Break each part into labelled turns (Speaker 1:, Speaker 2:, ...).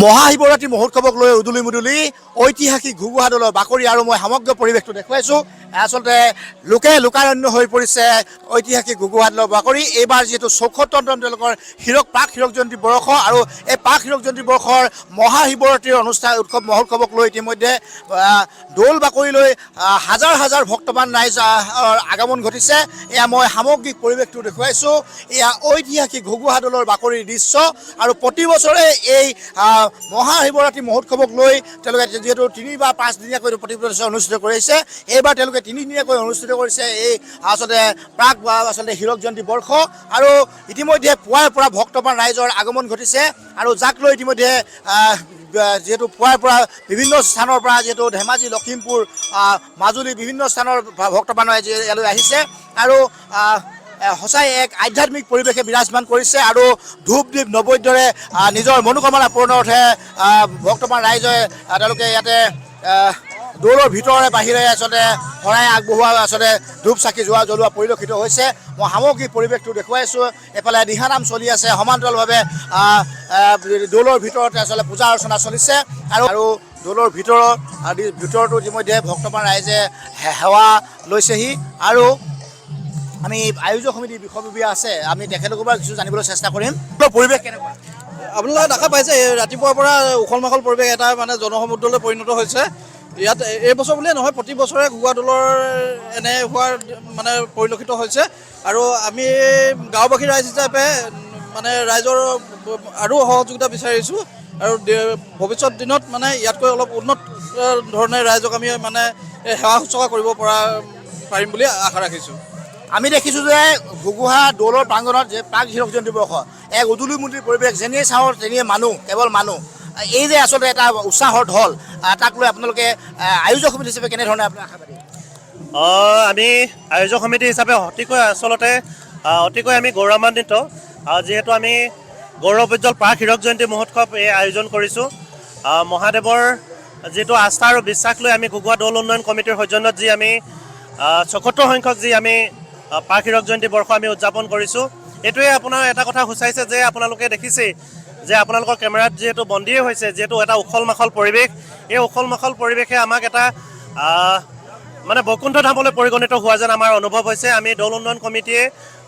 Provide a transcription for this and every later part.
Speaker 1: মহাশিৱৰাত্ৰি মহোৎসৱক লৈ উদুলি মুদুলি ঐতিহাসিক ঘুগুহা দলৰ বাকৰি আৰু মই সমগ্ৰ পৰিৱেশটো দেখুৱাইছোঁ। আচলতে লোকাৰণ্য হৈ পৰিছে ঐতিহাসিক ঘুগুহা দলৰ বাকৰি। এইবাৰ যিহেতু ৭৪তম তেওঁলোকৰ প্ৰাক হীৰক জয়ন্তী বৰ্ষ আৰু এই প্ৰাক হীৰক জয়ন্তী বৰ্ষৰ মহাশিৱৰাত্ৰিৰ উৎসৱ মহোৎসৱক লৈ ইতিমধ্যে দৌল বাকৰিলৈ হাজাৰ হাজাৰ ভক্তবান ৰাইজৰ আগমন ঘটিছে। এয়া মই সামগ্ৰিক পৰিৱেশটো দেখুৱাইছোঁ। এয়া ঐতিহাসিক ঘুগুহা দলৰ বাকৰিৰ দৃশ্য আৰু প্ৰতি বছৰে এই মহাশিৱৰাত্ৰি মহোৎসৱক লৈ তেওঁলোকে যিহেতু ৩ বা ৫ দিনীয়াকৈ প্ৰতি বছৰে অনুষ্ঠিত কৰিছে, এইবাৰ তেওঁলোকে ৩ দিনীয়াকৈ অনুষ্ঠিত কৰিছে এই আচলতে প্ৰাক আচলতে হীৰক জয়ন্তী বৰ্ষ। আৰু ইতিমধ্যে পুৱাৰ পৰা ভক্তবান ৰাইজৰ আগমন ঘটিছে আৰু যাক লৈ ইতিমধ্যে যিহেতু পুৱাৰ পৰা বিভিন্ন স্থানৰ পৰা যিহেতু ধেমাজি, লখিমপুৰ, মাজুলী বিভিন্ন স্থানৰ ভক্তবান ৰাইজ ইয়ালৈ আহিছে আৰু সঁচাই এক আধ্যাত্মিক পৰিৱেশে বিৰাজমান কৰিছে আৰু ধূপ দীপ নৈবেদ্যৰে নিজৰ মনোকামনা পূৰণৰ অৰ্থে ভক্তবান ৰাইজে তেওঁলোকে ইয়াতে দৌলৰ ভিতৰে বাহিৰে আচলতে শৰাই আগবঢ়োৱা আচলতে ধূপ চাকি জ্বলোৱা পৰিলক্ষিত হৈছে। মই সামগ্ৰিক পৰিৱেশটো দেখুৱাইছোঁ। এফালে দিহানাম চলি আছে, সমান্তৰালভাৱে দৌলৰ ভিতৰতে আচলতে পূজা অৰ্চনা চলিছে আৰু দৌলৰ ভিতৰতো ইতিমধ্যে ভক্তবান ৰাইজে সেৱা লৈছেহি আৰু আমি আয়োজক সমিতিৰ বিষয়ববীয়া আছে, আমি তেখেতলোকৰ পৰা কিছু জানিবলৈ চেষ্টা কৰিম। পৰিৱেশ কেনেকুৱা?
Speaker 2: আপোনালোকে দেখা পাইছে ৰাতিপুৱাৰ পৰা উখল মাখল পৰিৱেশ এটা মানে জনসমুদ্ৰলৈ পৰিণত হৈছে। ইয়াত এইবছৰ বুলিয়ে নহয়, প্ৰতি বছৰে ঘুগুহা দলৰ এনে হোৱাৰ মানে পৰিলক্ষিত হৈছে আৰু আমি গাঁওবাসী ৰাইজ হিচাপে মানে ৰাইজৰ আৰু সহযোগিতা বিচাৰিছোঁ আৰু ভৱিষ্যত দিনত মানে ইয়াতকৈ অলপ উন্নত ধৰণে ৰাইজক আমি মানে সেৱা শুশ্ৰূষা কৰিব পাৰিম বুলি আশা ৰাখিছোঁ।
Speaker 1: আমি দেখিছোঁ যে ঘুগুহা দৌলৰ প্ৰাংগণত যে প্ৰাক হীৰক জয়ন্তী বৰ্ষ এক উদুলি মুদুলি পৰিৱেশ, যেনিয়ে চাওঁ তেনিয়ে মানুহ, কেৱল মানুহ। এই যে আচলতে এটা উৎসাহৰ ঢল, তাক লৈ আপোনালোকে আয়োজক সমিতি হিচাপে কেনেধৰণে আপুনি আশাবাদী?
Speaker 3: আমি আয়োজক সমিতি হিচাপে অতিকৈ আমি গৌৰৱান্বিত, যিহেতু আমি গৌৰৱোজ্জ্বল প্ৰাক হীৰক জয়ন্তী মহোৎসৱ এই আয়োজন কৰিছোঁ। মহাদেৱৰ যিটো আস্থা আৰু বিশ্বাস লৈ আমি ঘুগুহা দৌল উন্নয়ন কমিটিৰ সৌজন্যত যি আমি ৭৪ সংখ্যক যি আমি প্ৰাক হীৰক জয়ন্তী বৰ্ষ আমি উদযাপন কৰিছোঁ। এইটোৱে আপোনাৰ এটা কথা সূচাইছে যে আপোনালোকে দেখিছেই যে আপোনালোকৰ কেমেৰাত যিহেতু বন্দীয়ে হৈছে, যিহেতু এটা উখল মাখল পৰিৱেশ, এই উখল মাখল পৰিৱেশে আমাক এটা মানে বৈকুণ্ঠ ধামলৈ পৰিগণিত হোৱা যেন আমাৰ অনুভৱ হৈছে। আমি দৌল উন্নয়ন কমিটিয়ে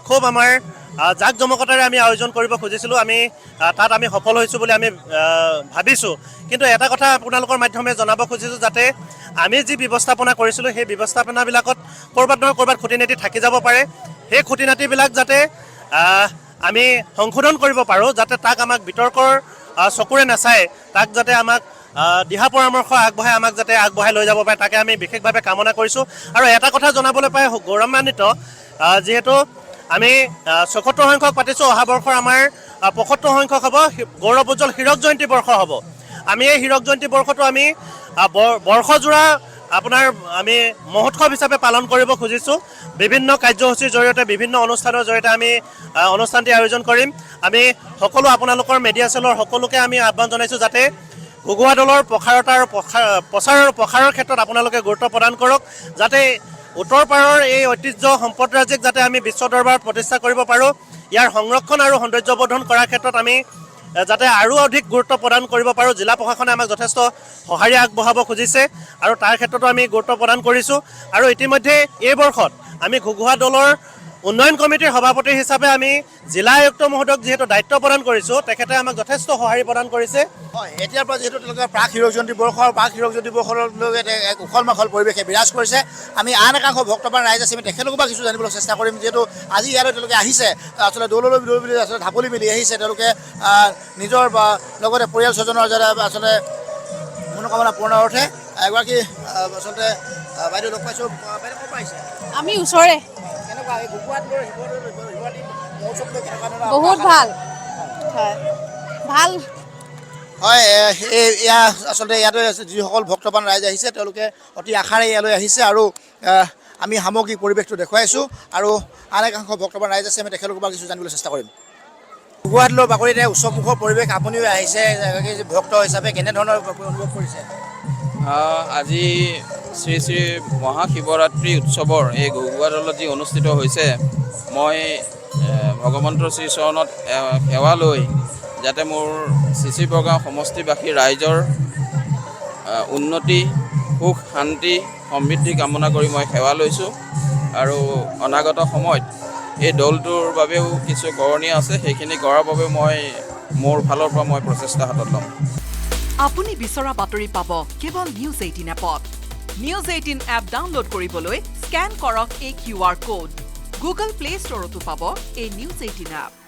Speaker 3: খুব আমাৰ জাক জমকতাৰে আমি আয়োজন কৰিব খুজিছিলোঁ, আমি তাত আমি সফল হৈছোঁ বুলি আমি ভাবিছোঁ। কিন্তু এটা কথা আপোনালোকৰ মাধ্যমে জনাব খুজিছোঁ, যাতে আমি যি ব্যৱস্থাপনা কৰিছিলোঁ সেই ব্যৱস্থাপনাবিলাকত ক'ৰবাত নহয় ক'ৰবাত খুঁটি নাটি থাকি যাব পাৰে। সেই খুঁটি নাটিবিলাক যাতে আমি সংশোধন কৰিব পাৰোঁ, যাতে তাক আমাক বিতৰ্কৰ চকুৰে নাচায়, তাক যাতে আমাক দিহা পৰামৰ্শ আগবঢ়াই আমাক যাতে আগবঢ়াই লৈ যাব পাৰে, তাকে আমি বিশেষভাৱে কামনা কৰিছোঁ। আৰু এটা কথা জনাবলৈ পাই গৌৰৱান্বিত, যিহেতু আমি ৭৪ সংখ্যক পাতিছোঁ, অহা বৰ্ষৰ আমাৰ ৭৫ সংখ্যক হ'ব, গৌৰৱোজ্জ্বল হীৰক জয়ন্তী বৰ্ষ হ'ব। আমি এই হীৰক জয়ন্তী বৰ্ষটো আমি বৰ্ষজোৰা আপোনাৰ আমি মহোৎসৱ হিচাপে পালন কৰিব খুজিছোঁ। বিভিন্ন কাৰ্যসূচীৰ জৰিয়তে, বিভিন্ন অনুষ্ঠানৰ জৰিয়তে আমি অনুষ্ঠানটি আয়োজন কৰিম। আমি সকলো আপোনালোকৰ মেডিয়া চেলৰ সকলোকে আমি আহ্বান জনাইছোঁ, যাতে ঘুগুহা দলৰ প্ৰসাৰতা আৰু প্ৰসাৰৰ ক্ষেত্ৰত আপোনালোকে গুৰুত্ব প্ৰদান কৰক, যাতে উত্তৰ পাৰৰ এই ঐতিহ্য সম্পদৰাজিক যাতে আমি বিশ্ব দৰবাৰত প্ৰতিষ্ঠা কৰিব পাৰোঁ। ইয়াৰ সংৰক্ষণ আৰু সৌন্দৰ্যবৰ্ধন কৰাৰ ক্ষেত্ৰত আমি যাতে আৰু অধিক গুৰুত্ব প্ৰদান কৰিব পাৰোঁ। জিলা প্ৰশাসনে আমাক যথেষ্ট সঁহাৰি আগবঢ়াব খুজিছে আৰু তাৰ ক্ষেত্ৰতো আমি গুৰুত্ব প্ৰদান কৰিছোঁ। আৰু ইতিমধ্যে এই বৰ্ষত আমি ঘুগুহা দলৰ উন্নয়ন কমিটিৰ সভাপতি হিচাপে আমি জিলা আয়ুক্ত মহোদয়ক যিহেতু দায়িত্ব প্ৰদান কৰিছোঁ, তেখেতে আমাক যথেষ্ট সঁহাৰি প্ৰদান কৰিছে।
Speaker 1: হয়, এতিয়াৰ পৰা যিহেতু তেওঁলোকে প্ৰাক হীৰক জয়ন্তী বৰ্ষ আৰু প্ৰাক হীৰক জয়ন্তী বৰ্ষৰ লগত এক উখল মাখল পৰিৱেশে বিৰাজ কৰিছে। আমি আন একাংশ ভক্তবান ৰাইজ আছে, আমি তেখেতলোকৰ পৰা কিছু জানিবলৈ চেষ্টা কৰিম। যিহেতু আজি ইয়ালৈ তেওঁলোকে আহিছে, আচলতে দৌললৈ বুলি আচলতে ঢাপলি মেলি আহিছে, তেওঁলোকে নিজৰ বা লগতে পৰিয়াল স্বজনৰ আচলতে মনোকামনা পূৰণৰ অৰ্থে। এগৰাকী আচলতে বাইদেউ লগ পাইছোঁ, বাইদেউ ক'ৰ পৰা আহিছে?
Speaker 4: আমি ওচৰে।
Speaker 1: কেনেকুৱা এই ঘুগুহা দৌলৰ শিৱৰাত্ৰি মহোৎসৱটো কেনেকুৱা ধৰণৰ?
Speaker 4: বহুত ভাল, হয় ভাল।
Speaker 1: হয়, এয়া আচলতে ইয়াতে যিসকল ভক্তবান ৰাইজ আহিছে, তেওঁলোকে অতি আশাৰে ইয়ালৈ আহিছে আৰু আমি সামগ্ৰিক পৰিৱেশটো দেখুৱাইছোঁ আৰু আন একাংশ ভক্তবান ৰাইজ আছে, আমি তেখেতলোকৰ পৰা কিছু জানিবলৈ চেষ্টা কৰিম। ঘুগুহা দৌলৰ বাকৰিতে উৎসৱমুখৰ পৰিৱেশ, আপুনিও আহিছে এগৰাকী ভক্ত হিচাপে, কেনেধৰণৰ অনুভৱ কৰিছে?
Speaker 5: আজি শ্ৰী শ্ৰী মহাশিৱৰাত্ৰি উৎসৱৰ এই ঘুগুহা দৌলত যি অনুষ্ঠিত হৈছে, মই ভগৱন্তৰ শ্ৰীচৰণত সেৱা লৈ যাতে মোৰ চিচি বৰগাঁও সমষ্টিবাসী ৰাইজৰ উন্নতি সুখ শান্তি সমৃদ্ধি কামনা কৰি মই সেৱা লৈছোঁ আৰু অনাগত সময়ত এই দলটোৰ বাবেও কিছু কৰণীয় আছে সেইখিনি কৰাৰ বাবে মই মোৰ ফালৰ পৰা মই প্ৰচেষ্টা হাতত ল'ম।
Speaker 6: আপুনি বিচৰা বাতৰি পাব কেৱল নিউজ 18 এপত। নিউজ 18 এপ ডাউনলোড কৰিবলৈ স্কেন কৰক এই QR কোড। গুগল প্লে ষ্টৰতো পাব এই নিউজ 18 এপ।